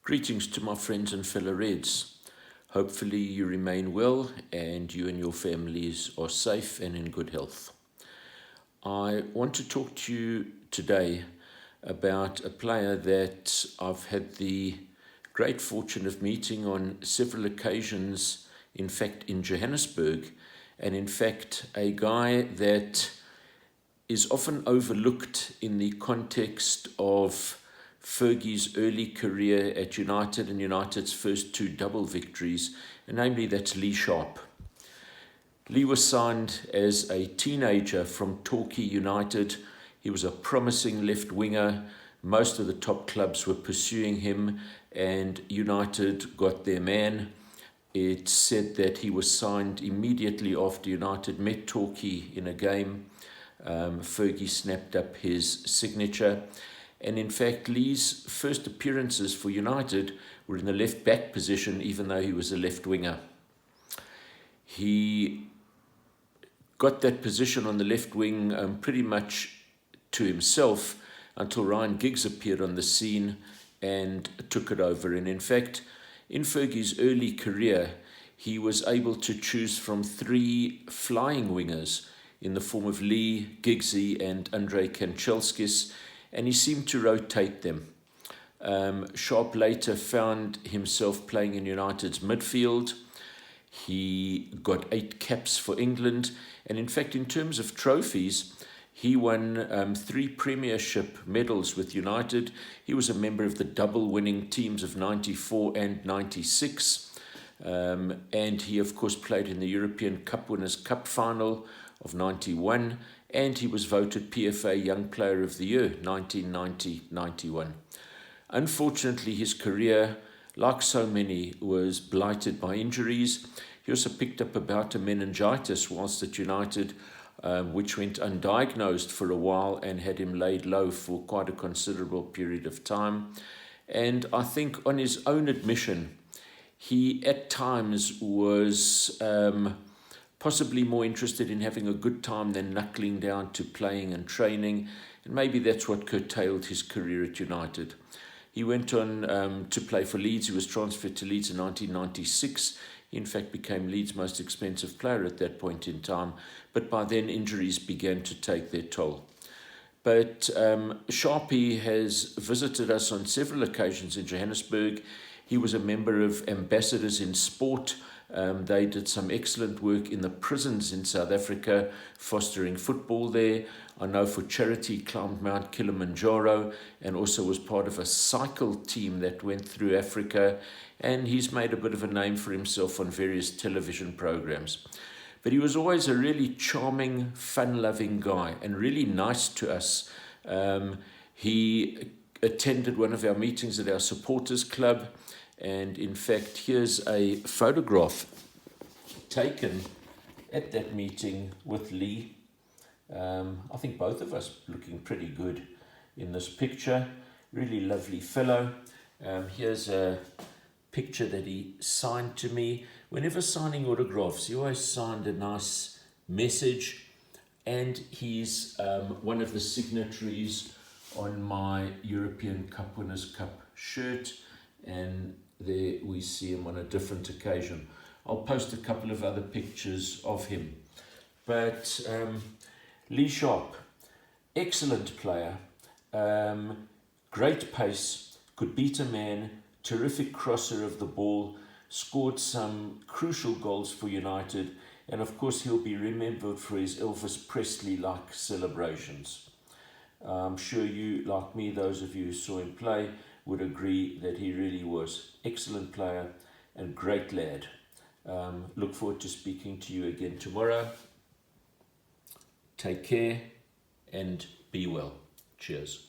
Greetings to my friends and fellow Reds. Hopefully you remain well and you and your families are safe and in good health. I want to talk to you today about a player that I've had the great fortune of meeting on several occasions, in fact in Johannesburg, and in fact a guy that is often overlooked in the context of Fergie's early career at United and United's first two double victories, and namely that's Lee Sharpe. Lee was signed as a teenager from Torquay United. He was a promising left winger. Most of the top clubs were pursuing him, and United got their man. It's said that he was signed immediately after United met Torquay in a game. Fergie snapped up his signature. And in fact, Lee's first appearances for United were in the left back position, even though he was a left winger. He got that position on the left wing pretty much to himself until Ryan Giggs appeared on the scene and took it over. And in fact, in Fergie's early career, he was able to choose from three flying wingers in the form of Lee, Giggsy and Andrei Kanchelskis, and he seemed to rotate them. Sharpe later found himself playing in United's midfield. He got 8 caps for England, and in fact, in terms of trophies, he won 3 Premiership medals with United. He was a member of the double-winning teams of 94 and 96, and he, of course, played in the European Cup Winners' Cup final of 91, and he was voted PFA Young Player of the Year, 1990-91. Unfortunately, his career, like so many, was blighted by injuries. He also picked up a bout of meningitis whilst at United, which went undiagnosed for a while and had him laid low for quite a considerable period of time. And I think on his own admission, he at times was possibly more interested in having a good time than knuckling down to playing and training, and maybe that's what curtailed his career at United. He went on to play for Leeds. He was transferred to Leeds in 1996. He in fact became Leeds' most expensive player at that point in time, but by then injuries began to take their toll. But Sharpe has visited us on several occasions in Johannesburg. He was a member of Ambassadors in Sport. They did some excellent work in the prisons in South Africa, fostering football there. I know for charity climbed Mount Kilimanjaro and also was part of a cycle team that went through Africa. And he's made a bit of a name for himself on various television programs. But he was always a really charming, fun-loving guy and really nice to us. He attended one of our meetings at our supporters club. And in fact, here's a photograph taken at that meeting with Lee. I think both of us looking pretty good in this picture. Really lovely fellow. Here's a picture that he signed to me. Whenever signing autographs, he always signed a nice message. And he's one of the signatories on my European Cup Winners' Cup shirt. And there we see him on a different occasion. I'll post a couple of other pictures of him. But Lee Sharpe, excellent player, great pace, could beat a man, terrific crosser of the ball, scored some crucial goals for United, and of course he'll be remembered for his Elvis Presley-like celebrations. I'm sure you, like me, those of you who saw him play, would agree that he really was excellent player and great lad. Look forward to speaking to you again tomorrow. Take care and be well. Cheers.